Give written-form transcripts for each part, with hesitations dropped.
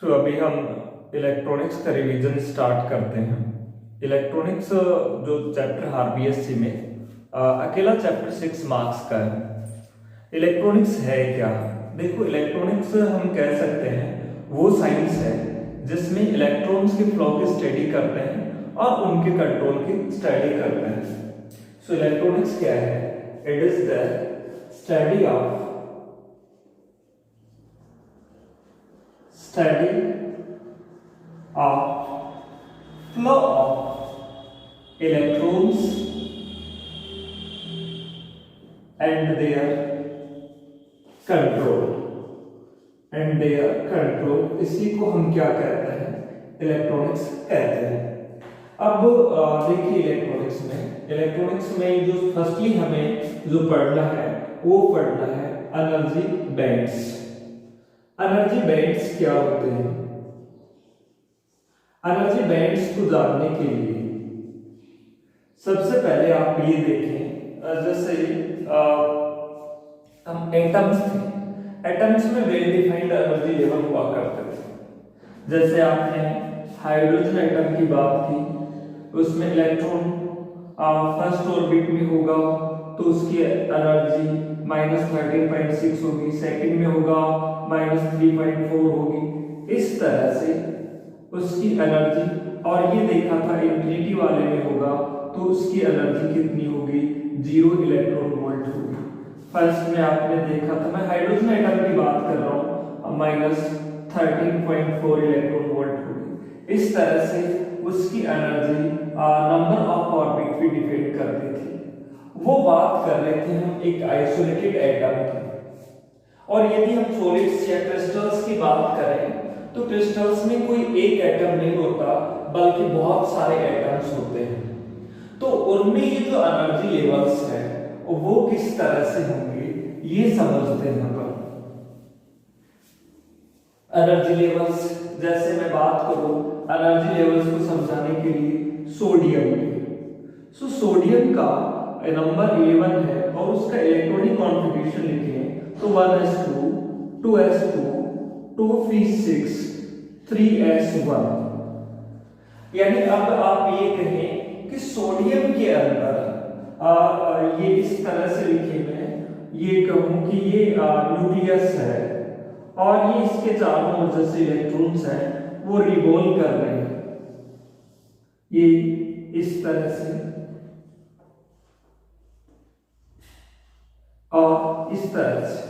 तो अभी हम इलेक्ट्रॉनिक्स का रिवीजन स्टार्ट करते हैं। इलेक्ट्रॉनिक्स जो चैप्टर आरबीएससी में अकेला चैप्टर 6 मार्क्स का है। इलेक्ट्रॉनिक्स है क्या? देखो, इलेक्ट्रॉनिक्स हम कह सकते हैं वो साइंस है जिसमें इलेक्ट्रॉन्स के फ्लो की स्टडी करते हैं और उनके कंट्रोल की स्टडी करते हैं। सो इलेक्ट्रॉनिक्स क्या है? It is the study of flow of electrons and their control इसी को हम क्या कहते हैं? इलेक्ट्रॉनिक्स कहते हैं। अब देखिए, इलेक्ट्रॉनिक्स में जो फर्स्टली हमें जो पढ़ना है वो पढ़ना है एनर्जी बैंड्स। एनर्जी बैंड्स क्या होते हैं? एनर्जी बैंड्स को जानने के लिए सबसे पहले आप ये देखें, जैसे हम एटम्स थे, एटम्स में वेल डिफाइंड एनर्जी लेवल हुआ करते थे। जैसे आपने हाइड्रोजन एटम की बात की, उसमें इलेक्ट्रॉन फर्स्ट ऑर्बिट में होगा तो उसकी एनर्जी -13.6 होगी, सेकंड में होगा -3.4 होगी। इस तरह से उसकी एनर्जी, और ये देखा था इंफिनिटी वाले में होगा तो उसकी एनर्जी कितनी होगी? 0 इलेक्ट्रॉन वोल्ट होगी। फर्स्ट में आपने देखा था, मैं हाइड्रोजन एटम की बात कर रहा हूँ, -13.4 इलेक्ट्रॉन वोल्ट होगी। इस तरह से उसकी एनर्जी नंबर ऑफ ऑर्बिट पे डिपेंड करती थी। वो बात कर रहे थे हम एक आइसोलेटेड एटम की। और यदि हम सॉलिड्स या क्रिस्टल्स की बात करें तो क्रिस्टल्स में कोई एक एटम नहीं होता बल्कि बहुत सारे एटम्स होते हैं। तो उनमें ये जो एनर्जी लेवल्स है वो किस तरह से होंगे ये समझते हैं अपन। एनर्जी लेवल्स, जैसे मैं बात करूं एनर्जी लेवल्स को समझाने के लिए सोडियम की, सोडियम का नंबर 11 है और उसका इलेक्ट्रॉनिक कॉन्फ़िगरेशन लिखें तो 1s2 2s2 2p6 3s1। यानी अब आप ये कहें कि सोडियम के अंदर ये इस तरह से लिखे मैं ये कहूं कि ये न्यूक्लियस है और ये इसके चारों ओर जैसे इलेक्ट्रॉन्स हैं वो रिवॉल्व कर रहे हैं, ये इस तरह से और इस तरह से।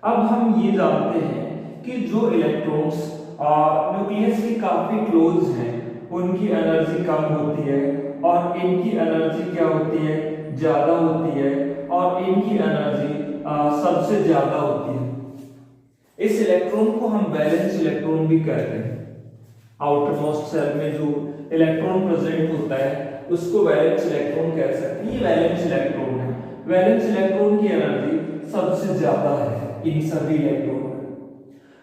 अब हम ये जानते हैं कि जो इलेक्ट्रॉन्स न्यूक्लियस के काफी क्लोज हैं उनकी एनर्जी कम होती है और इनकी एनर्जी क्या होती है? ज्यादा होती है, और इनकी एनर्जी सबसे ज्यादा होती है। इस इलेक्ट्रॉन को हम वैलेंस इलेक्ट्रॉन भी कहते हैं। आउटर मोस्ट शेल में जो इलेक्ट्रॉन प्रेजेंट होता है उसको वैलेंस इलेक्ट्रॉन कह सकते हैं। ये वैलेंस इलेक्ट्रॉन है। वैलेंस इलेक्ट्रॉन की एनर्जी सबसे ज्यादा है इन सभी इलेक्ट्रॉन में।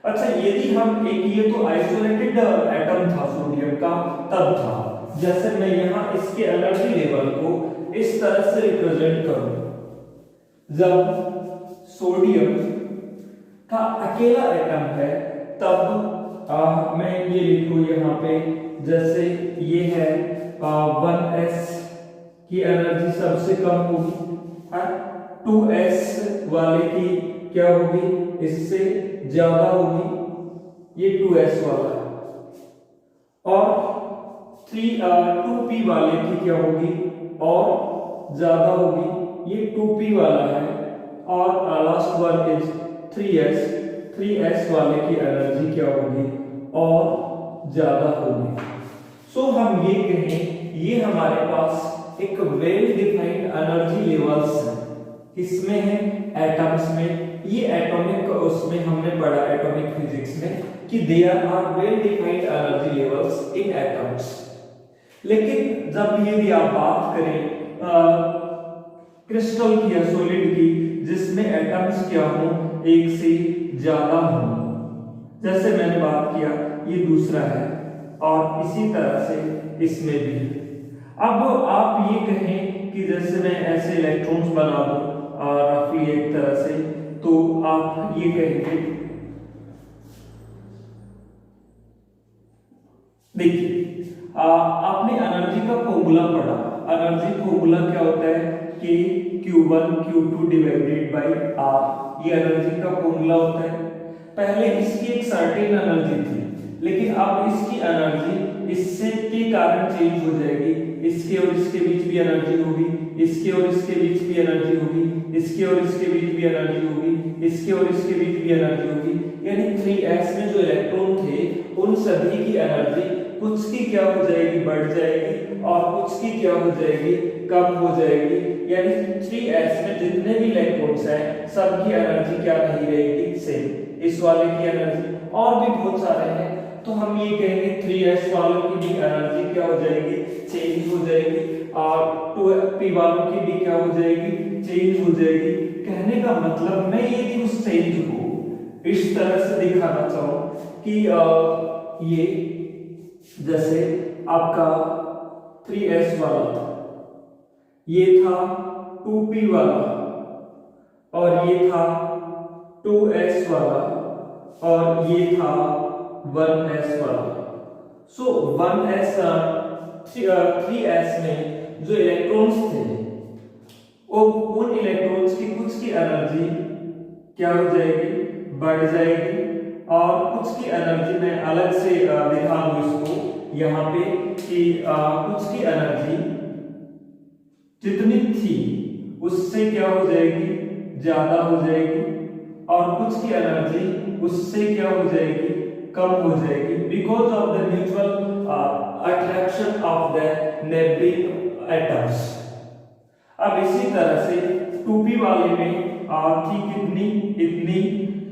अच्छा, यदि हम एक, ये तो आइसोलेटेड एटम था सोडियम का, तब था। जैसे मैं यहाँ इसके एनर्जी लेवल को इस तरह से रिप्रेजेंट करूं, जब सोडियम का अकेला एटम है तब मैं ये लिखूं यहाँ पे, जैसे ये है 1s की एनर्जी सबसे कम होगी, 2s वाले की क्या होगी? इससे ज्यादा होगी, ये 2s वाला है, और 2p वाले की क्या होगी? और ज्यादा होगी, ये 2p वाला है, और लास्ट वन इज 3s वाले की एनर्जी क्या होगी? और ज्यादा होगी। सो हम ये कहें ये हमारे पास एक वेल डिफाइंड एनर्जी लेवल्स है। किसमें है? एटम्स में। ये एटॉमिक, उसमें हमने पढ़ा एटॉमिक फिजिक्स में कि there are well defined energy levels in atoms. लेकिन जब यदि आप बात करें क्रिस्टल की या सॉलिड की जिसमें एटम्स क्या हो? एक से ज्यादा हो, जैसे मैंने बात किया ये दूसरा है, और इसी तरह से इसमें भी। अब आप ये कहें कि जैसे मैं ऐसे इलेक्ट्रॉन्स बना दूं रफली एक तरह से, तो आप ये कहेंगे देखिए आपने एनर्जी का फॉर्मूला पढ़ा। एनर्जी फॉर्मूला क्या होता है कि Q1 Q2 divided by R, ये एनर्जी का फॉर्मूला होता है। पहले इसकी एक सर्टेन एनर्जी थी, लेकिन अब इसकी एनर्जी इससे के कारण चेंज हो जाएगी। इसके और इसके बीच भी एनर्जी होगी, इसके और इसके बीच भी एनर्जी होगी, इसके और इसके बीच भी एनर्जी होगी, इसके और इसके बीच भी एनर्जी होगी। यानी 3s में जो इलेक्ट्रॉन थे उन सभी की एनर्जी कुछ की क्या हो जाएगी, बढ़ जाएगी, और कुछ की क्या हो जाएगी, कम हो जाएगी। यानी 3s में जितने भी इलेक्ट्रॉन्स हैं सबकी एनर्जी क्या नहीं रहेगी, सेम। इस वाले की एनर्जी और भी बहुत सारे हैं, तो हम ये कहेंगे 3s वालों की भी एनर्जी क्या हो जाएगी, चेंज हो जाएगी, और 2p वालों की भी क्या हो जाएगी, चेंज हो जाएगी। कहने का मतलब मैं ये उस चेंज को इस तरह से दिखाना चाहूं कि ये जैसे आपका 3s वाला था, ये था 2p वाला, और ये था 2s वाला, और ये था 1s वाला। सो 1s 3s में जो इलेक्ट्रॉन्स थे वो उन इलेक्ट्रॉन्स की कुछ की एनर्जी क्या हो जाएगी, बढ़ जाएगी, और कुछ की एनर्जी मैं अलग से दिखा दूं इसको यहाँ पे कि कुछ की एनर्जी जितनी थी उससे क्या हो जाएगी, ज्यादा हो जाएगी, और कुछ की एनर्जी उससे क्या हो जाएगी, कम हो जाएगी, because of the mutual attraction of the neighbouring atoms. अब इसी तरह से 2p वाले में थी कितनी, इतनी,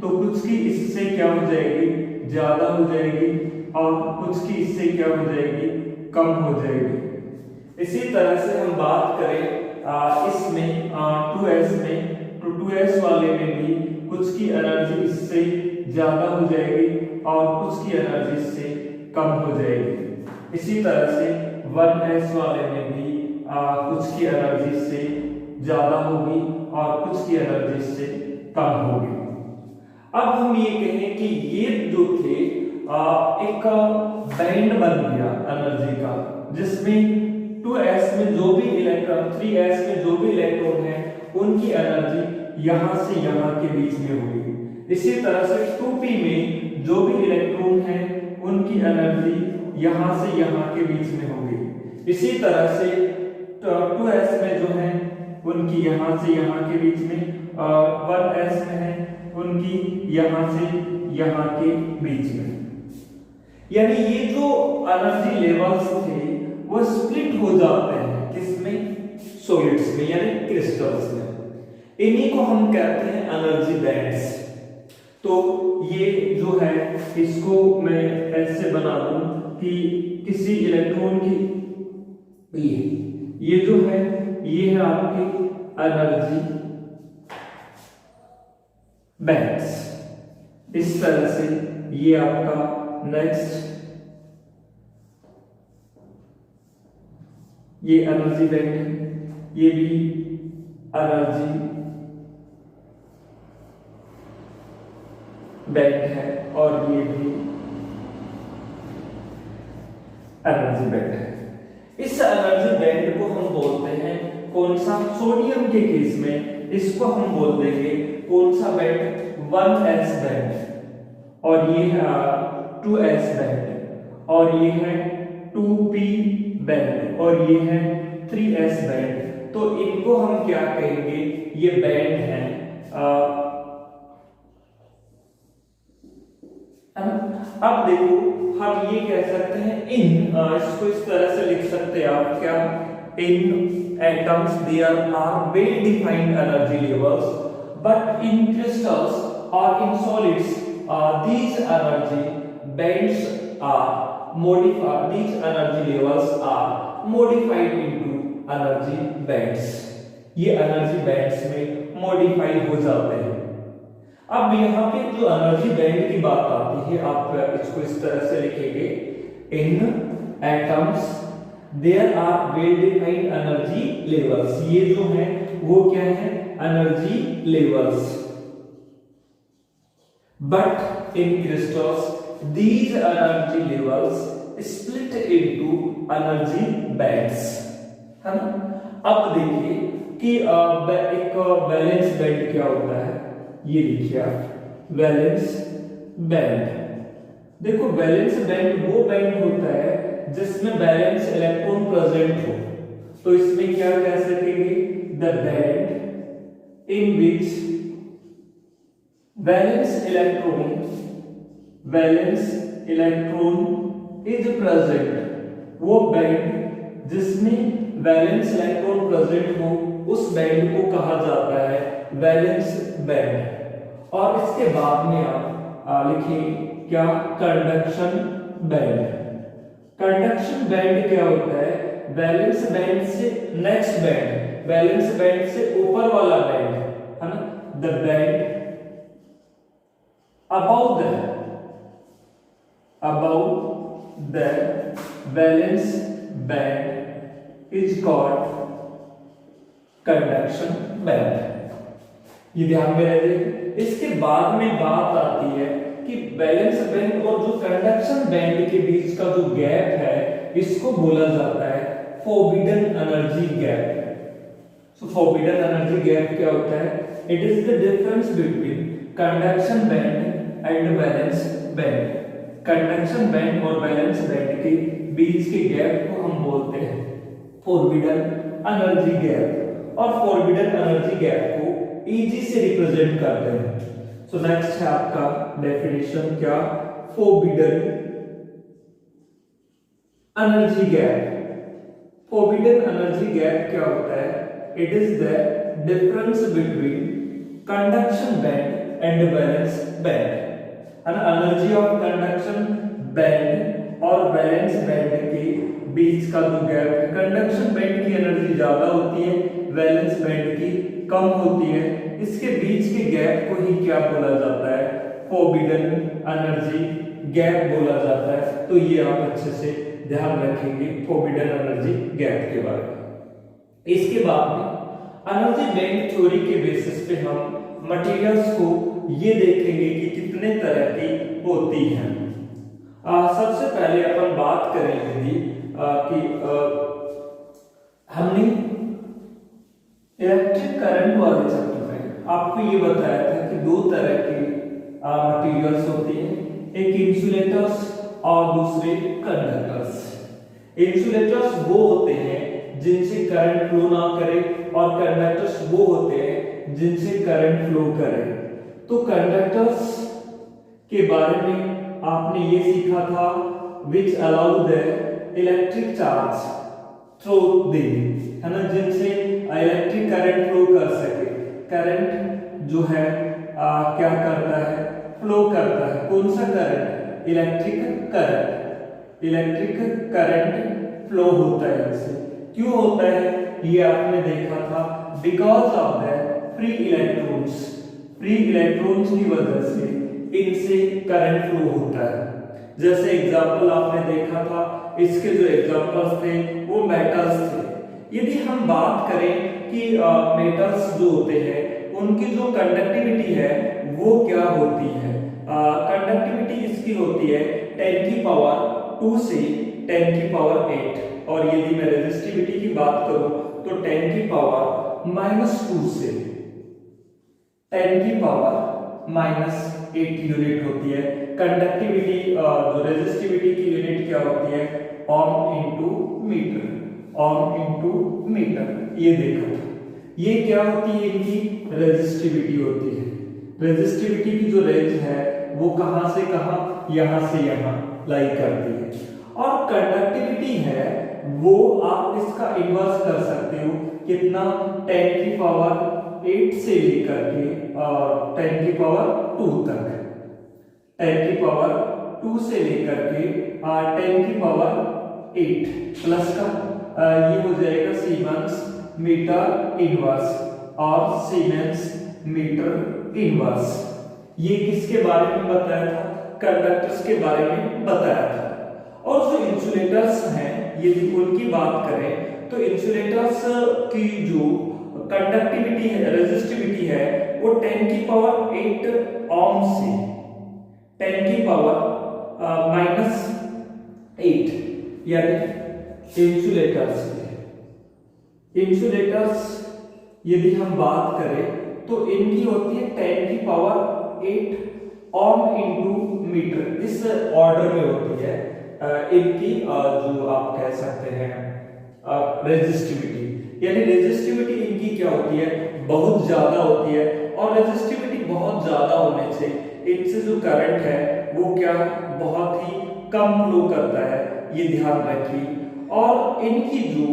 तो कुछ की इससे क्या हो जाएगी, ज्यादा हो जाएगी, और कुछ की इससे क्या हो जाएगी, कम हो जाएगी। इसी तरह से हम बात करें इसमें 2s में, तो 2s वाले में भी कुछ की एनर्जी इससे ज्यादा हो जाएगी, और कुछ की एनर्जी इससे कम हो जाएगी। इसी तरह से 1s वाले में भी कुछ की एनर्जी से ज्यादा होगी, और कुछ की एनर्जी से कम होगी। अब हम ये कहें कि ये जो थे एक बैंड बन गया एनर्जी का, जिसमें 2s में जो भी इलेक्ट्रॉन, 3s में जो भी इलेक्ट्रॉन है उनकी एनर्जी यहां से यहां के बीच में होगी। इसी तरह से 2p में जो भी इलेक्ट्रॉन है उनकी एनर्जी यहां से यहां के बीच में होगी। इसी तरह से 2s में जो है उनकी यहां से यहां के बीच में, और 1s में है उनकी यहां से यहां के बीच में। यानी ये जो एनर्जी लेवल्स थे वो स्प्लिट हो जाते हैं किसमें, सॉलिड्स में, यानी क्रिस्टल्स में। इन्हीं को हम कहते हैं एनर्जी बैंड्स। तो ये जो है इसको मैं ऐसे बना दूं कि किसी इलेक्ट्रॉन की ये जो है ये है आपके एनर्जी बैंड्स। इस तरह से ये आपका नेक्स्ट ये एनर्जी बैंड है, ये भी एनर्जी बैंड है, और ये भी एनर्जी बैंड है। इस एनर्जी बैंड को हम बोलते हैं कौन सा, सोडियम के केस में इसको हम बोल देंगे कौन सा बैंड, 1s बैंड, और ये है 2s बैंड, और ये है 2p बैंड, और ये है 3s बैंड। तो इनको हम क्या कहेंगे, ये बैंड है। अब देखो हम ये कह सकते हैं इसको इस तरह से लिख सकते हैं आप, क्या, in atoms there are well defined energy levels, but in crystals और in solids these energy bands are modified, these energy levels are modified into energy bands। ये एनर्जी बैंड्स में मॉडिफाई हो जाते हैं। अब यहाँ पे जो एनर्जी बैंड की बात आती है, आप इसको इस तरह से लिखेंगे, in atoms there are well defined energy levels. ये जो है वो क्या है, energy levels. But in crystals, these energy levels split into energy bands, है ना। अब देखिए कि एक वैलेंस बैंड क्या होता है, ये लिखिए आप, वैलेंस बैंड। देखो वैलेंस बैंड वो बैंड होता है जिसमें वैलेंस इलेक्ट्रॉन प्रेजेंट हो, तो इसमें क्या कह सकेंगे, the band in which valence electron is present, वो बैंड जिसमें वैलेंस इलेक्ट्रॉन प्रेजेंट हो उस बैंड को कहा जाता है वैलेंस बैंड। और इसके बाद में आप लिखिए क्या, कंडक्शन बैंड। कंडक्शन बैंड क्या होता है, वैलेंस बैंड से नेक्स्ट बैंड, वैलेंस बैंड से ऊपर वाला बैंड, है ना, the band above the valence band is called conduction band। ये ध्यान में रखिए। इसके बाद में बात आती है कि वैलेंस बैंड और जो कंडक्शन बैंड के बीच का जो गैप है इसको बोला जाता है फोरबिडन एनर्जी गैप। सो फोरबिडन एनर्जी गैप क्या होता है, it is the difference between conduction band and valence band. Conduction band और वैलेंस बैंड के बीच के गैप को हम बोलते हैं फोरबिडन एनर्जी गैप, और फोरबिडन एनर्जी गैप को Eg से रिप्रेजेंट करते हैं। सो नेक्स्ट है आपका डेफिनेशन क्या, forbidden energy gap. Forbidden energy gap क्या होता है, it is the difference between conduction band and valence band, energy of conduction band और वैलेंस बैंड के बीच का जो गैप है, कंडक्शन बैंड की एनर्जी ज्यादा होती है, वैलेंस बैंड की कम होती है, इसके बीच के गैप को ही क्या बोला जाता है, फोरबिडन एनर्जी गैप बोला जाता है। तो ये आप अच्छे से ध्यान रखेंगे फोरबिडन एनर्जी गैप के बारे में। इसके बाद में एनर्जी बैंड थ्योरी के बेसिस पे हम मटेरियल्स को ये देखेंगे कि कितने तरह की होती हैं। सबसे पहले अपन बात करेंगे कि हमने इलेक्ट्रिक करंट वाले चैप्टर में आपको ये बताया था कि दो तरह के मटेरियल्स होते हैं, एक इंसुलेटर्स और दूसरे कंडक्टर्स। इंसुलेटर्स वो होते हैं जिनसे करंट फ्लो ना करे और कंडक्टर्स वो होते हैं जिनसे करंट फ्लो करे। तो कंडक्टर्स के बारे में आपने ये सीखा था, which allow the electric charge through them, है ना, जिनसे इलेक्ट्रिक करंट फ्लो कर सके। करंट जो है क्या करता है, फ्लो करता है। कौन सा current, electric current. Electric current flow होता है इससे। क्यों होता है ये आपने देखा था, because of the free electrons. Free electrons की वजह से इनसे करंट फ्लो होता है। जैसे एग्जांपल आपने देखा था, इसके जो एग्जांपल्स थे वो मेटल्स थे। यदि हम बात करें कि मेटल्स जो होते हैं उनकी जो कंडक्टिविटी है वो क्या होती है, कंडक्टिविटी इसकी होती है 10 की पावर 2 से 10 की पावर 8, और यदि मैं रेजिस्टिविटी की बात करूं तो 10 की पावर -2 से 10 की पावर -8 यूनिट होती है। कंडक्टिविटी जो रेजिस्टिविटी की यूनिट क्या होती है, ओम इनटू मीटर, ओम इनटू मीटर। ये देखा था, ये क्या होती है, इनकी रेजिस्टिविटी होती है। रेजिस्टिविटी की जो रेंज है वो कहां से कहां, यहां से यहां लाई करती है। और कंडक्टिविटी है वो आप इसका इन्वर्स कर सकते हो, कितना, 10 की पावर 8 से लेकर के 10 की पावर 2 तक। 10 की पावर 2 से लेकर के 10 की पावर 8 प्लस का ये हो जाएगा सीमेंस मीटर इनवर्स और सीमेंस मीटर इनवर्स। ये किसके बारे में बताया था, कंडक्टर्स के बारे में बताया था। और जो इंसुलेटर्स हैं यदि उनकी बात करें तो इंसुलेटर्स की जो कंडक्टिविटी है, रेजिस्टिविटी है, वो 10 की पावर 8 ओम से 10 की पावर -8 यानी इंसुलेटर्स की। इंसुलेटर्स यदि हम बात करें तो इनकी होती है 10 की पावर 8 ओम इनटू मीटर, इस ऑर्डर में होती है इनकी जो आप कह सकते हैं रेजिस्टिविटी। यानी रेजिस्टिविटी इनकी क्या होती है, बहुत ज्यादा होती है, और रेजिस्टिविटी बहुत ज्यादा होने से इनसे जो करंट है वो क्या बहुत ही कम फ्लो करता है, ये ध्यान रखिए। और इनकी जो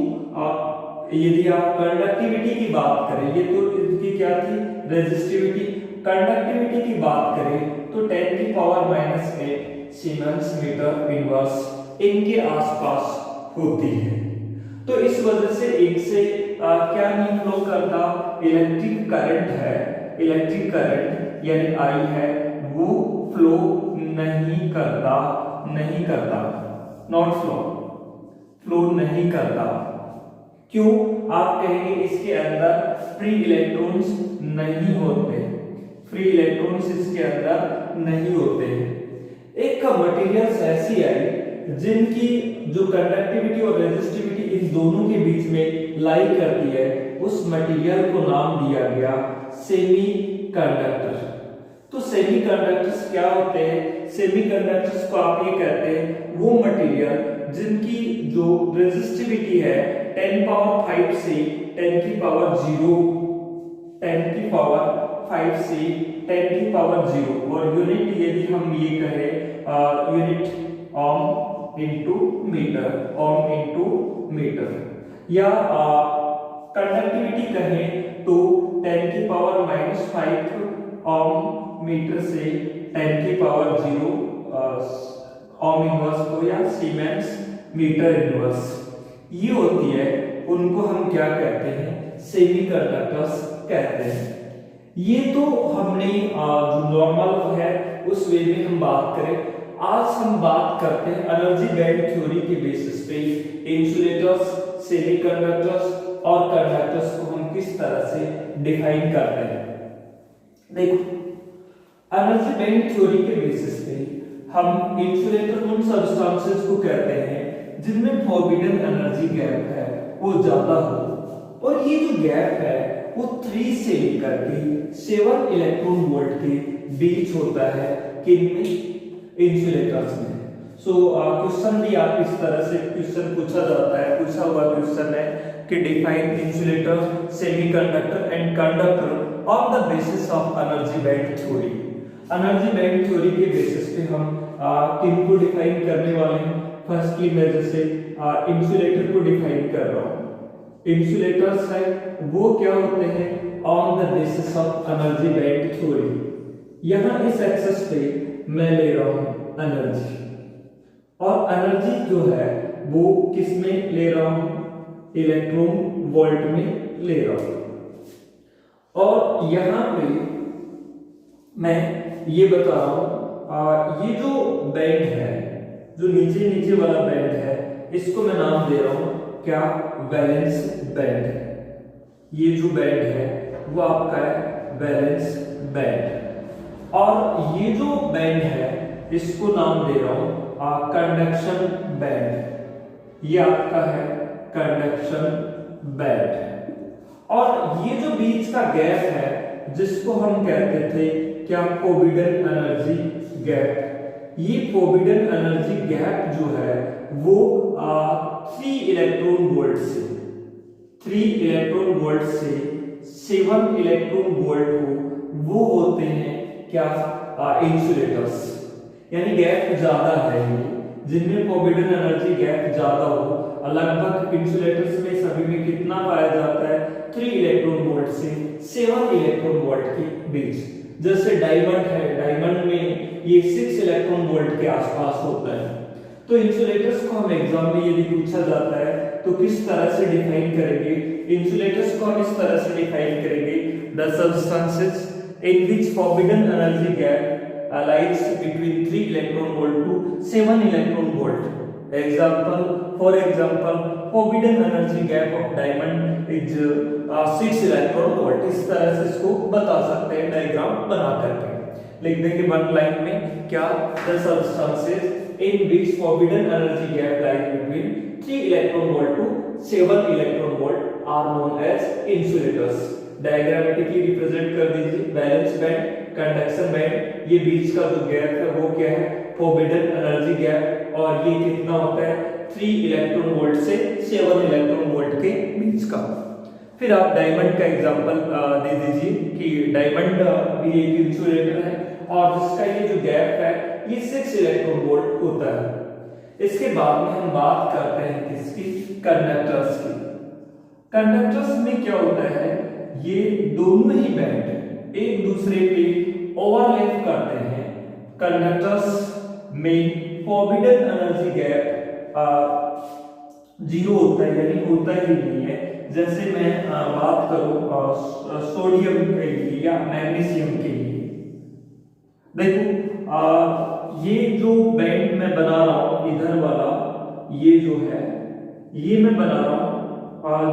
यदि आप कंडक्टिविटी की बात करें, ये तो इनकी क्या थी रेजिस्टिविटी, कंडक्टिविटी की बात करें तो 10 की पावर -8 सीमेंस मीटर इनवर्स इनके आसपास होती है। तो इस वजह से इनसे क्या नहीं फ्लो करता, इलेक्ट्रिक करंट है, इलेक्ट्रिक करंट यानी आई है वो फ्लो नहीं करता, नहीं करता, नॉट फ्लो नहीं करता। क्यों? आप कहेंगे इसके अंदर फ्री इलेक्ट्रॉन्स नहीं होते, फ्री इलेक्ट्रॉन्स इसके अंदर नहीं होते। एक मटेरियल्स ऐसी आई जिनकी जो कंडक्टिविटी और रेजिस्टिविटी इन दोनों के बीच में लाई करती है, उस मटेरियल को नाम दिया गया सेमीकंडक्टर। तो सेमीकंडक्टर्स क्या होते हैं? सेमीकंडक्टर्स को आप ये कहते हैं वो मटेरियल जिनकी जो रेजिस्टिविटी है 10 पावर 5 से 10 की पावर 0, 10 की पावर 5 से 10 की पावर 0, और यूनिट यदि हम ये कहें यूनिट ओम इनटू मीटर, ओम इनटू मीटर, या कंडक्टिविटी कहें तो 10 की पावर -5 ओम मीटर से 10 की पावर 0 ओम इनवर्स को या सीमेंस मीटर इनवर्स, ये होती है, उनको हम क्या कहते हैं? सेमीकंडक्टर्स कहते हैं। ये तो हमने जो नॉर्मल है उस वे में हम बात करें। आज हम बात करते हैं एनर्जी बैंड थ्योरी के बेसिस पे इंसुलेटर्स, सेमीकंडक्टर्स और कंडक्टर्स को हम किस तरह से डिफाइन करते हैं। देखो, एनर्जी बैंड थ्योरी के बेसिस पे हम इंसुलेटर उन सब्सटेंसेस को कहते हैं जिनमें फॉरबिडन एनर्जी गैप है वो ज्यादा हो, और ये जो गैप है वो 3 से लेकर के 7 इलेक्ट्रॉन वोल्ट के बीच होता है, किनमें? इंसुलेटर्स में। क्वेश्चन भी आप इस तरह से क्वेश्चन पूछा जाता है, पूछा हुआ क्वेश्चन है कि define insulator, semiconductor and conductor on the basis of energy band theory. Energy band theory के बेसिस पे हम किनको डिफाइन करने वाले हैं? फर्स्टली मैं जैसे इंसुलेटर को डिफाइन कर रहा हूं। इंसुलेटर्स है वो क्या होते हैं? On the basis of energy band theory. यहां इस एक्सेस पे मैं ले रहा हूं एनर्जी, और एनर्जी जो है वो किस में ले रहा हूं? इलेक्ट्रॉन वोल्ट में ले रहा हूं। और यहां पे मैं ये बता रहा हूं, ये जो बैंड है, जो नीचे नीचे वाला बैंड है, इसको मैं नाम दे रहा हूं क्या? Valence band. ये जो बैंड है वो आपका है वैलेंस बैंड, और ये जो बैंड है इसको नाम दे रहा हूं कंडक्शन बैंड। ये आपका है कंडक्शन बैंड। और ये जो बीच का गैप है जिसको हम कहते थे क्या? Forbidden energy gap. ये फॉरबिडन एनर्जी गैप जो है वो 3 इलेक्ट्रॉन वोल्ट से 3 इलेक्ट्रॉन वोल्ट से 7 इलेक्ट्रॉन वोल्ट हो, वो होते हैं क्या? इंसुलेटर्स। यानी गैप ज्यादा है ये, जिनमें फॉरबिडन एनर्जी गैप ज्यादा हो। लगभग इंसुलेटर्स में सभी में कितना पाया जाता है? 3 इलेक्ट्रॉन वोल्ट से 7 इलेक्ट्रॉन वोल्ट के बीच। जैसे डायमंड है, डायमंड में ये 6 इलेक्ट्रॉन वोल्ट के आसपास होता है। तो इंसुलेटर्स को हम एग्जाम में यदि पूछा जाता है तो किस तरह से डिफाइन करेंगे? इंसुलेटर्स को हम इस तरह से डिफाइन करेंगे, the substances in which forbidden energy gap lies between 3 electron volt to 7 electron volt. Example, for example, forbidden energy gap of diamond is 6 electron volt. इस तरह से इसको बता सकते हैं डायग्राम बना करके। लिख देंगे वन लाइन में क्या? The substances in which forbidden energy gap lies between 3 electron volt to 7 electron volt are known as insulators. Diagrammatically represent कर दीजिए, बैलेंस बैंड, कंडक्शन बैंड, ये बीच का जो गैप है वो क्या है, फोरबिडन एनर्जी गैप, और ये कितना होता है 3 इलेक्ट्रॉन वोल्ट से 7 इलेक्ट्रॉन वोल्ट के बीच का। फिर आप डायमंड का एग्जांपल दे दीजिए कि डायमंड भी एक इंसुलेटर है और जिसका ये जो गैप है ये 6 इलेक्ट्रॉन वोल्ट होता है। इसके बाद में हम बात करते हैं किसकी, कंडक्टर्स की। कंडक्टर्स में क्या होता है, ये दोनों ही बैंड एक दूसरे पे ओवरलैप करते हैं। कंडक्टर्स में फोरबिडन एनर्जी गैप 0 होता है, यानी होता ही नहीं है। जैसे मैं बात करूं सोडियम के लिए या मैग्नीशियम के लिए, देखो ये जो बैंड मैं बना रहा हूं इधर वाला, ये जो है ये मैं बना रहा हूं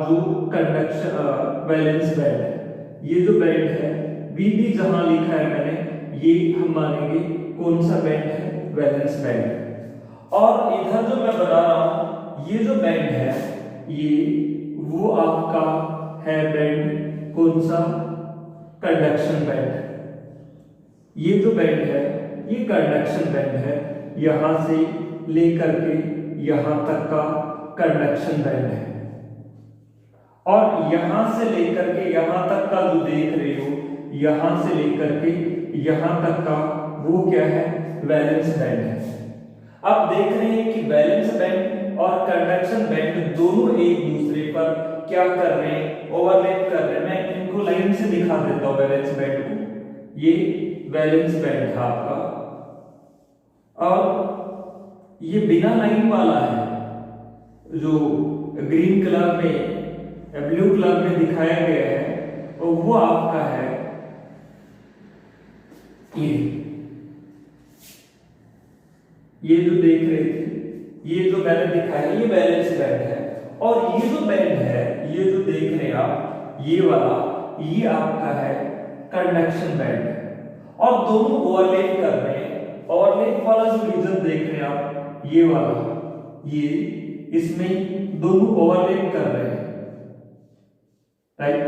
जो कंडक्शन वैलेंस बैंड है। ये जो बैंड है बीबी जहां लिखा है मैंने, ये हम मानेंगे कौन सा बैंड है, वैलेंस बैंड। और इधर जो मैं बना रहा हूं ये जो बैंड है ये वो आपका है बैंड कौन सा, कंडक्शन बैंड। ये जो बैंड है ये कंडक्शन बैंड है, यहां से लेकर के यहां तक का कंडक्शन बैंड है। और यहां से लेकर के यहां तक का जो देख रहे हो, यहां से लेकर के यहां तक का वो क्या है, वैलेंस बैंड है। अब देख रहे हैं कि वैलेंस बैंड और कंडक्शन बैंड दोनों एक दूसरे पर क्या कर रहे हैं, ओवरलैप कर रहे हैं। मैं इनको लाइन से दिखा देता हूं वैलेंस बैंड को। ये वैलेंस बैंड है आपका, और ये बिना लाइन वाला है जो ग्रीन कलर में, ब्लू कलर में दिखाया गया है, और वो आपका है ये जो देख रहे थे, ये जो मैंने दिखाया ये बैलेंस बैंड है। और ये जो बैंड है, ये जो देख रहे हैं आप, ये वाला, ये आपका है कंडक्शन बैंड है। और दोनों ओवरलैप कर रहे हैं। ओवरलैप वाला जो रीजन देख रहे हैं आप, ये वाला, ये इसमें दोनों ओवरलैप कर रहे हैं, राइट।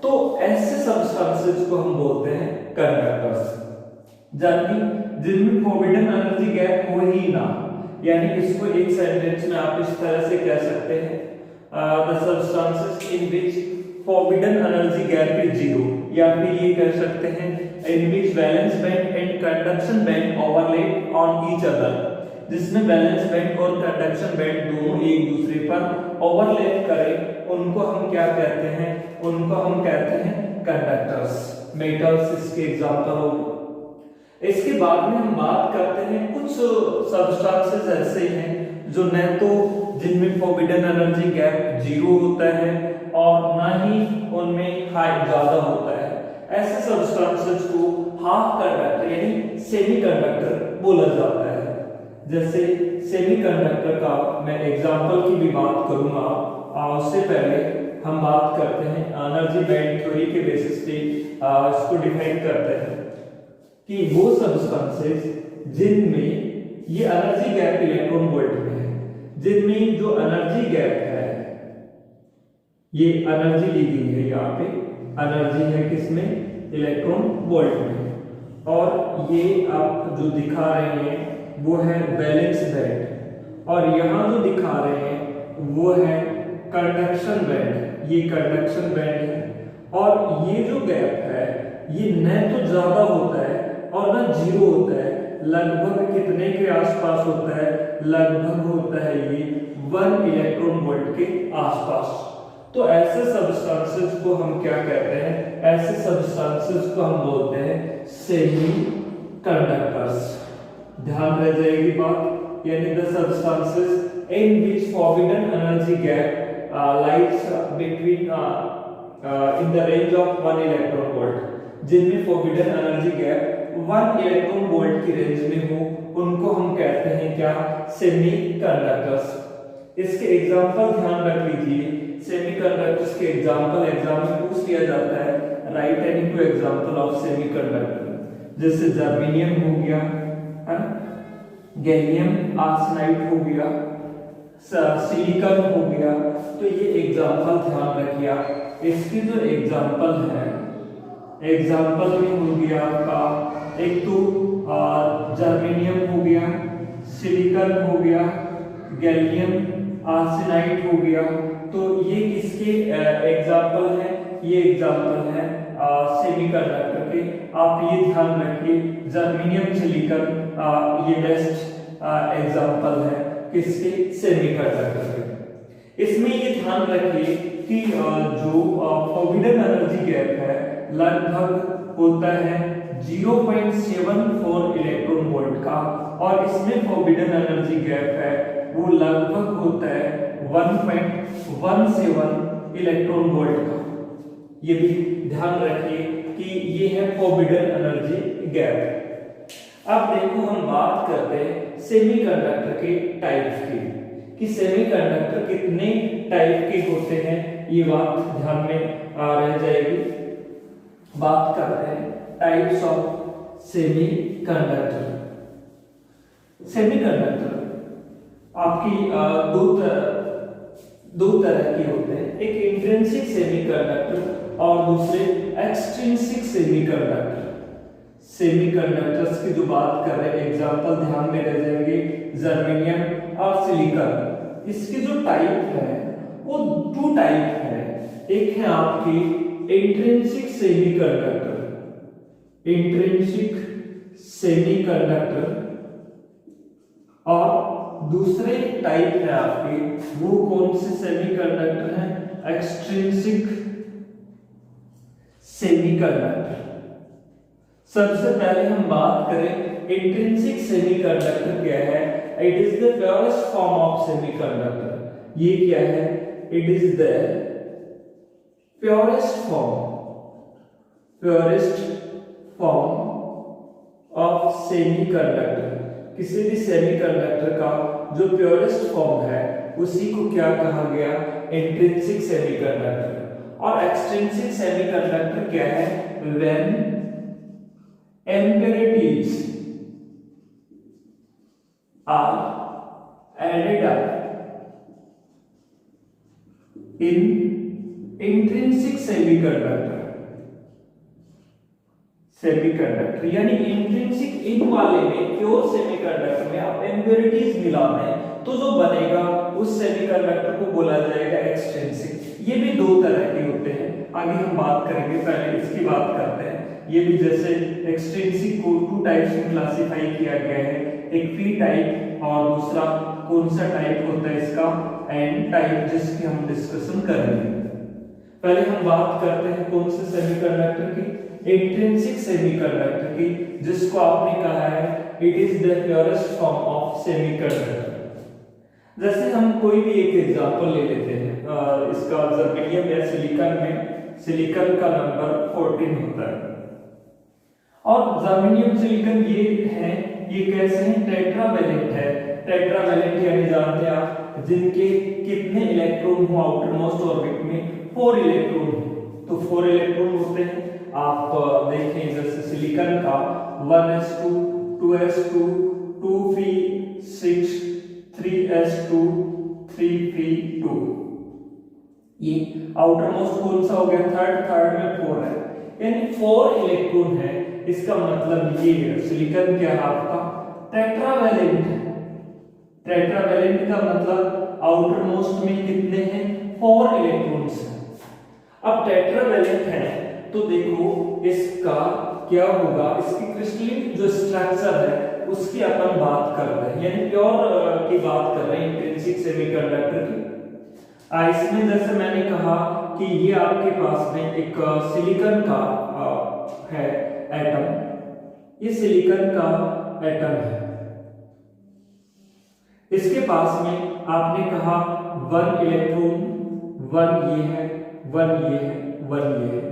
तो ऐसे सब्सटेंसेस को हम बोलते हैं कंडक्टर्स, जबकि जिनमें फोरबिडन एनर्जी गैप हो ही ना। यानी इसको एक सेंटेंस में आप इस तरह से कह सकते हैं, the substances in which forbidden energy gap is 0, या फिर ये कह सकते हैं in which valence band and conduction band overlap on each other, जिसमें वैलेंस बैंड और कंडक्शन बैंड दोनों एक दूसरे पर ओवरलैप करें, उनको हम क्या कहते हैं, उनको हम कहते हैं कंडक्टर्स। मेटल्स इसके एग्जांपल हो गए। इसके बाद में हम बात करते हैं कुछ सब्सटेंसेस ऐसे हैं जो न तो जिनमें फोरबिडन एनर्जी गैप 0 होता है और ना ही उनमें हाई ज्यादा होता है। ऐसे सब्सटेंसेस को हाफ कंडक्टर यानी सेमीकंडक्टर बोला जाता है। जैसे सेमीकंडक्टर का मैं एग्जांपल की भी बात करूंगा, उससे पहले हम बात करते हैं एनर्जी बैंड थ्योरी के बेसिस पे इसको डिफाइन करते हैं कि वो सब्सटेंसेस जिनमें ये एनर्जी गैप इलेक्ट्रॉन वोल्ट में है, जिनमें जो एनर्जी गैप है, ये एनर्जी ली गई है, यहाँ पे एनर्जी है किसमें, इलेक्ट्रॉन वोल्ट में, और ये आप जो दिखा रहे हैं वो है वैलेंस बैंड, और यहाँ जो दिखा रहे हैं वो है कंडक्शन बैंड, ये कंडक्शन बैंड है। और ये जो गैप है ये न तो ज्यादा होता है और ना 0 होता है, लगभग कितने के आसपास होता है, लगभग होता है ये 1 इलेक्ट्रॉन वोल्ट के आसपास। तो ऐसे सब्सटेंसेस को हम क्या कहते हैं, ऐसे सब्सटेंसेस को हम बोलते हैं सेमी कंडक्टर्स। ध्यान रह जाएगी बात, यानी the substances in which forbidden energy gap lies between in the range of 1 electron volt, जिनमें forbidden energy gap 1 electron volt की रेंज में हो, उनको हम कहते हैं क्या, सेमीकंडक्टर्स। इसके एग्जांपल ध्यान रख लीजिए, सेमीकंडक्टर्स के एग्जांपल एग्जाम में पूछ लिया जाता है, right any two example of semiconductor. जैसे जर्मेनियम हो गया, है ना, गैलियम आर्सेनाइड हो गया, सिलिकॉन हो गया। तो ये एग्जांपल ध्यान रखिए आप। इसकी जो एग्जांपल है, एग्जांपल में हो गया आपका एक तो जर्मेनियम हो गया, सिलिकॉन हो गया, गैलियम आर्सेनाइड हो गया। तो ये किसके एग्जांपल है? ये एग्जांपल है सेमीकंडक्टर के। आप ये ध्यान रखिए, जर्मेनियम, सिलिकॉन ये बेस्ट एग्जांपल है किसके? सेमीकंडक्टर के। इसमें ये ध्यान रखिए कि जो फॉरबिडन एनर्जी गैप है लगभग होता है 0.74 इलेक्ट्रॉन वोल्ट का, और इसमें फॉरबिडन एनर्जी गैप है वो लगभग होता है 1.17 इलेक्ट्रॉन वोल्ट का। ये भी ध्यान रखिए कि ये है फॉरबिडन एनर्जी गैप। अब देखो हम बात करते हैं सेमीकंडक्टर के टाइप्स की, कि सेमीकंडक्टर कितने टाइप के होते हैं, ये बात ध्यान में रह जाएगी। बात करते हैं टाइप्स ऑफ सेमीकंडक्टर। सेमीकंडक्टर आपकी दो तरह के होते हैं, एक इंट्रिंसिक सेमीकंडक्टर और दूसरे एक्सट्रिंसिक सेमीकंडक्टर। सेमीकंडक्टर्स की जो बात कर रहे हैं एग्जांपल ध्यान में रह जाएंगे जर्मेनियम और सिलिकॉन। इसकी जो टाइप है वो टू टाइप है, एक है आपकी इंट्रिंसिक सेमीकंडक्टर, इंट्रिंसिक सेमीकंडक्टर, और दूसरे टाइप है आपके वो कौन से सेमीकंडक्टर हैं? Extrinsic semiconductor. सबसे पहले हम बात करें इंट्रिंसिक सेमीकंडक्टर क्या है। It is the purest form of semiconductor. ये क्या है? It is the purest form of semiconductor. किसी भी सेमीकंडक्टर का जो प्योरेस्ट फॉर्म है उसी को क्या कहा गया? Intrinsic semiconductor. और एक्सट्रिंसिक सेमीकंडक्टर क्या है? When impurities are added up in intrinsic semiconductor यानी इंट्रिंसिक इन वाले में, प्योर सेमीकंडक्टर में आप इम्प्योरिटीज मिलाते हैं तो जो बनेगा उस सेमीकंडक्टर को बोला जाएगा एक्सट्रिंसिक। ये भी दो तरह के होते हैं, आगे हम बात करेंगे, पहले इसकी बात करते हैं। ये भी जैसे एक्सट्रिंसिक को टू टाइप्स में क्लासिफाई किया गया है, एक पी टाइप और दूसरा कौन सा टाइप होता है इसका? एन टाइप, जिसकी हम डिस्कशन करेंगे। पहले हम बात करते हैं कौन से सेमीकंडक्टर की? इंट्रिंसिक सेमीकंडक्टर की, जिसको आपने कहा है it is the purest form of semiconductor. जैसे हम कोई भी एक एग्जांपल ले लेते हैं, इसका जर्मेनियम या सिलिकॉन में सिलिकॉन का नंबर 14 होता है, और जर्मेनियम सिलिकॉन ये है, ये कैसे हैं? टेट्रावैलेंट है। टेट्रावैलेंट यानी जानते हैं आप जिनके कितने इलेक्ट्रॉन हो आउटर मोस्ट ऑर्बिट में? 4 इलेक्ट्रॉन। तो 4 इलेक्ट्रॉन होते हैं। आप देखें जैसे सिलिकॉन का 1s2 2s2 2p6 3s2 3p2। ये आउटर मोस्ट कौन सा हो गया? थर्ड में 4 है, यानी 4 इलेक्ट्रॉन है। इसका मतलब ये है सिलिकॉन क्या है आपका? टेट्रावैलेंट है। टेट्रावैलेंट का मतलब आउटर मोस्ट में कितने हैं? 4 इलेक्ट्रॉन्स हैं। अब टेट्रावैलेंट है तो देखो इसका क्या होगा? इसकी क्रिस्टलिन जो स्ट्रक्चर है उसकी अपन बात कर रहे हैं, यानी प्योर की बात कर रहे हैं, इंट्रिंसिक सेमीकंडक्टर की। इसमें जैसे मैंने कहा कि ये आपके पास में एक सिलिकॉन का है एटम, ये सिलिकॉन का एटम है। इसके पास में आपने कहा 1 इलेक्ट्रॉन, 1 ये है, 1 ये है, 1 ये है।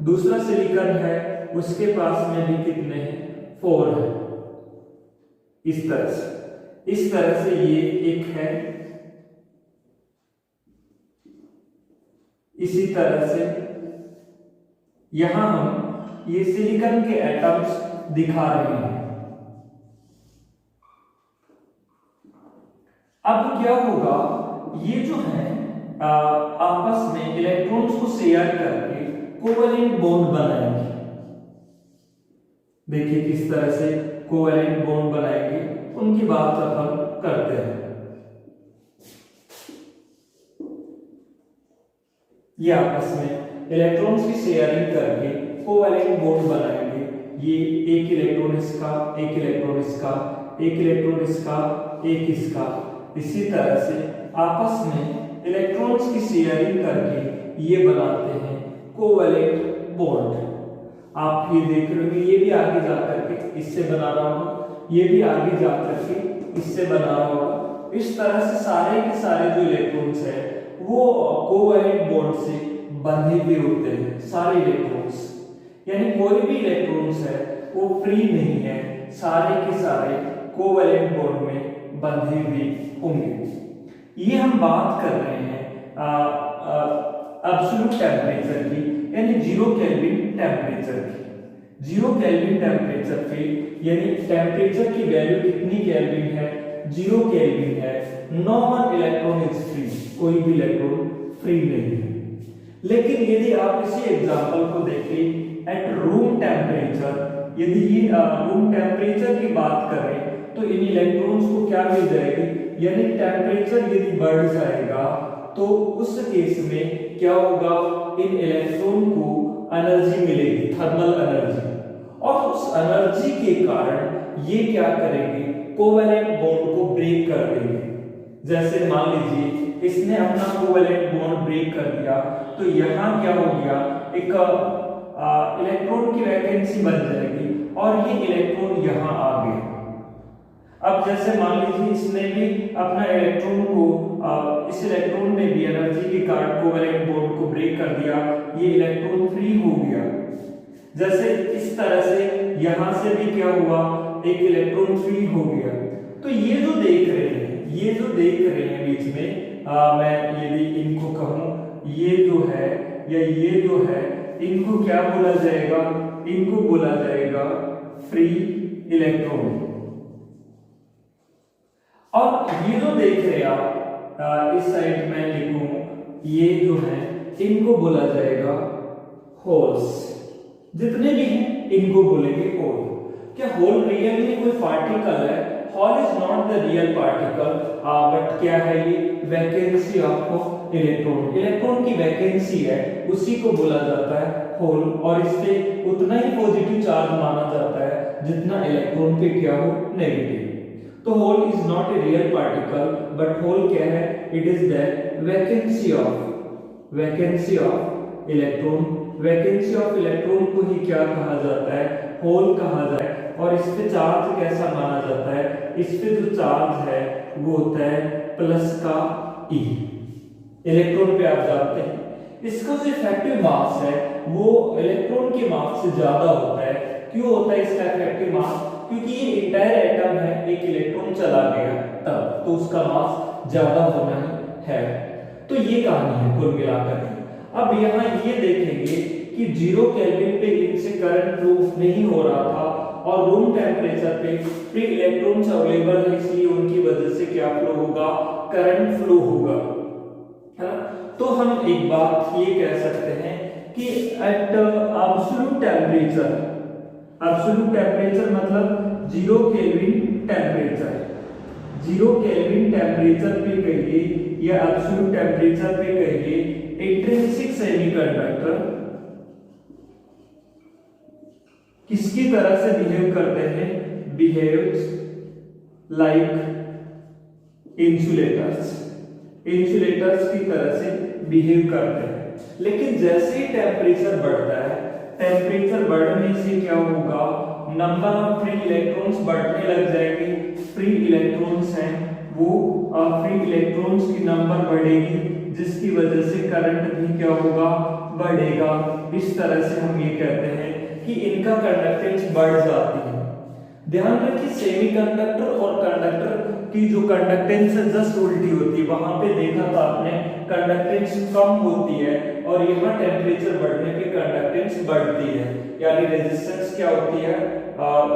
दूसरा सिलिकॉन है उसके पास में भी कितने हैं? 4 है। इस तरह से ये एक है, इसी तरह से यहां हम ये सिलिकॉन के एटम्स दिखा रहे हैं। अब क्या होगा, ये जो है आपस में इलेक्ट्रॉन्स को शेयर करके कोवैलेंट बॉन्ड बनाएंगे। देखिए किस तरह से कोवैलेंट बॉन्ड बनाएंगे, उनकी बात अपन करते हैं। ये आपस में इलेक्ट्रॉन्स की शेयरिंग करके कोवैलेंट बॉन्ड बनाएंगे। ये एक इलेक्ट्रॉन इसका, एक इलेक्ट्रॉन इसका, एक इलेक्ट्रॉन इसका, एक इसका, इसी तरह से आपस में इलेक्ट्रॉन्स की शेयरिंग करके ये बनाते हैं कोवैलेंट बॉन्ड। आप ये देख रहे हो, ये भी आगे जा करके इससे बना रहा होगा, ये भी आगे जा करके इससे बना रहा होगा। इस तरह से सारे के सारे जो इलेक्ट्रॉन्स है वो कोवैलेंट बॉन्ड से बंधे हुए होते हैं, सारे इलेक्ट्रॉन्स। यानी कोई भी इलेक्ट्रॉन्स है वो फ्री नहीं है, सारे के सारे कोवैलेंट बॉन्ड में बंधे हुए होंगे। ये हम बात कर रहे हैं एब्सोल्यूट टेम्परेचर की, यानी 0 केल्विन टेम्परेचर की। 0 केल्विन टेम्परेचर पे यानी टेम्परेचर की वैल्यू कितनी केल्विन है, 0 केल्विन है। No one electron is free, कोई भी इलेक्ट्रॉन फ्री नहीं है। लेकिन यदि आप इसी एग्जांपल को देखें एट रूम टेम्परेचर, यदि ये रूम टेम्परेचर की बात करें तो इन इलेक्ट्रॉन्स को क्या मिल जाएगी, यानी टेम्परेचर यदि बढ़ जाएगा तो उस केस में क्या होगा, इन इलेक्ट्रॉन को एनर्जी मिलेगी, थर्मल एनर्जी, और उस एनर्जी के कारण ये क्या करेंगे, कोवैलेंट बॉन्ड को ब्रेक कर देंगे। जैसे मान लीजिए इसने अपना कोवैलेंट बॉन्ड ब्रेक कर दिया तो यहाँ क्या हो गया, एक इलेक्ट्रॉन की वैकेंसी बन जाएगी और ये इलेक्ट्रॉन यहाँ आ गया। अब जैसे मान लीजिए इसने भी अपना इलेक्ट्रॉन को इस इलेक्ट्रॉन ने भी एनर्जी के कारण कोवैलेंट बॉन्ड को ब्रेक कर दिया, ये इलेक्ट्रॉन फ्री हो गया। जैसे इस तरह से यहां से भी क्या हुआ, एक इलेक्ट्रॉन फ्री हो गया। तो ये जो देख रहे हैं, ये जो देख रहे हैं बीच में, मैं यदि इनको कहूं, ये जो है या ये जो है, इनको क्या बोला जाएगा, इनको बोला जाएगा फ्री इलेक्ट्रॉन। और ये जो देख रहे हैं आप इस साइड में लिखूं, ये जो है इनको बोला जाएगा होल्स। जितने भी हैं इनको बोलेंगे होल। क्या होल रियल में कोई पार्टिकल है? Hole is not the real particle, but क्या है ये वैकेंसी ऑफ इलेक्ट्रॉन। इलेक्ट्रॉन की वैकेंसी है, उसी को बोला जाता है होल। और इससे उतना ही पॉजिटिव चार्ज माना जाता है जितना इलेक्ट्रॉन पे क्या हो, नेगेटिव। तो hole is not a real particle, but hole क्या है, it is the vacancy of electron. Vacancy of electron को ही क्या कहा जाता है, होल कहा जाता है। और इस पे चार्ज कैसा माना जाता है, इस पे जो चार्ज है वो होता है प्लस का ई। इलेक्ट्रॉन पे आप जानते हैं इसका जो इफेक्टिव मास है वो इलेक्ट्रॉन के मास से ज्यादा होता है। क्यों होता है इसका इफेक्टिव मास? क्योंकि ये इंटायर एटम है, एक इलेक्ट्रॉन चला गया तब, तो उसका मास ज्यादा होना है। तो ये कहानी है कुल मिलाकर। अब यहाँ ये देखेंगे कि 0 केल्विन पे इनसे करंट फ्लो नहीं हो रहा था और रूम टेम्परेचर पे फ्री इलेक्ट्रॉन्स अवेलेबल है, इसलिए उनकी वजह से क्या फ्लो होगा, करंट फ्लो होगा, है ना। तो हम एक बात ये कह सकते हैं कि एट एब्सोल्यूट टेम्परेचर मतलब 0 केल्विन टेम्परेचर, 0 केल्विन टेम्परेचर पे कहिए या एब्सोल्यूट टेम्परेचर पे कहिए, इंट्रिंसिक सेमीकंडक्टर किसकी तरह से बिहेव करते हैं, बिहेव्स लाइक इंसुलेटर्स की तरह से बिहेव करते हैं। लेकिन जैसे ही टेम्परेचर बढ़ता है, टेम्परेचर बढ़ने से क्या होगा, नंबर ऑफ फ्री इलेक्ट्रॉन्स बढ़ने लग जाएंगे। फ्री इलेक्ट्रॉन्स हैं वो फ्री इलेक्ट्रॉन्स की नंबर बढ़ेगी, जिसकी वजह से करंट भी क्या होगा, बढ़ेगा। इस तरह से हम ये कहते हैं कि इनका कंडक्टेंस बढ़ जाती है। ध्यान रखिए सेमीकंडक्टर और कंडक्टर की जो कंडक्टेंस है जस्ट उल्टी होती है। वहां पे देखा था आपने कंडक्टेंस कम होती है और यहाँ टेम्परेचर बढ़ने पे कंडक्टेंस बढ़ती है, यानी रेजिस्टेंस क्या होती है,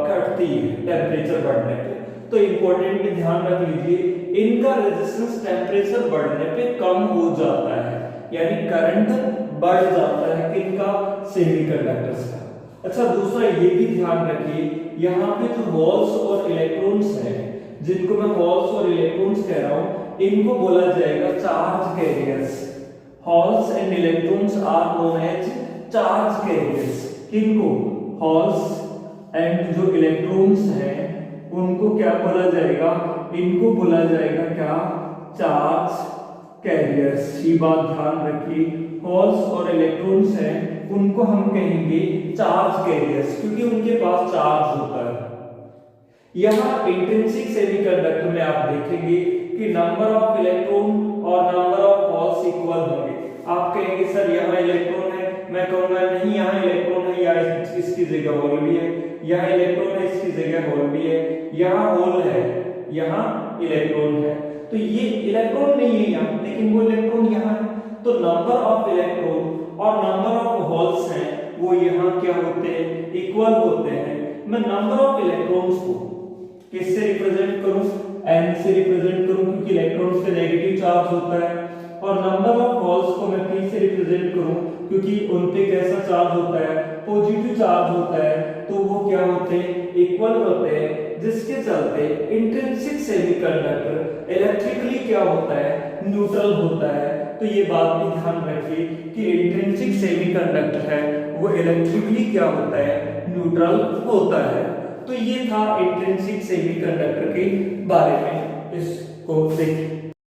घटती है टेम्परेचर बढ़ने पे। तो इंपॉर्टेंट ध्यान रख लीजिए, इनका रेजिस्टेंस टेम्परेचर बढ़ने पे कम हो जाता है, यानी करंट बढ़ जाता है किनका, सेमीकंडक्टर्स का। अच्छा दूसरा ये भी ध्यान रखिए, यहाँ पे जो होल्स और इलेक्ट्रॉन्स हैं, जिनको मैं होल्स और इलेक्ट्रॉन्स कह रहा हूँ, इनको बोला जाएगा charge carriers. Holes and electrons are known as charge carriers. किनको, होल्स एंड जो इलेक्ट्रॉन्स हैं उनको क्या बोला जाएगा, इनको बोला जाएगा क्या, चार्ज कैरियर्स। ये बात ध्यान रखिए, होल्स और इलेक्ट्रॉन्स हैं उनको हम कहेंगे चार्ज कैरियर्स, क्योंकि उनके पास चार्ज होता है। यहाँ इंट्रिंसिक सेमीकंडक्टर में आप देखेंगे कि नंबर ऑफ इलेक्ट्रॉन और नंबर ऑफ होल्स इक्वल होंगे। आप कहेंगे सर यहाँ इलेक्ट्रॉन है, मैं कहूंगा नहीं यहाँ इलेक्ट्रॉन है, या इसकी जगह होल भी है, यहाँ इलेक्ट्रॉन है इसकी जगह होल भी है, यहाँ होल है यहाँ इलेक्ट्रॉन है, तो ये इलेक्ट्रॉन नहीं है यहाँ, लेकिन वो इलेक्ट्रॉन यहाँ है। तो नंबर ऑफ इलेक्ट्रॉन और नंबर ऑफ होल्स हैं वो यहाँ क्या होते हैं, इक्वल होते हैं। मैं नंबर ऑफ इलेक्ट्रॉन्स को किससे रिप्रेजेंट करूं, n से रिप्रेजेंट करूं, क्योंकि इलेक्ट्रॉन्स पे नेगेटिव चार्ज होता है, और नंबर ऑफ होल्स को मैं p से रिप्रेजेंट करूं, क्योंकि उन पे कैसा चार्ज होता है, पॉजिटिव चार्ज होता है, तो वो क्या होते हैं, इक्वल होते हैं, जिसके चलते इंट्रिंसिक सेमीकंडक्टर इलेक्ट्रिकली क्या होता है, न्यूट्रल होता है। तो ये बात भी ध्यान रखिए कि इंट्रिंसिक सेमीकंडक्टर है वो इलेक्ट्रिकली क्या होता है, न्यूट्रल होता है। तो ये था इंट्रिंसिक सेमीकंडक्टर के बारे में, इसको देखिए।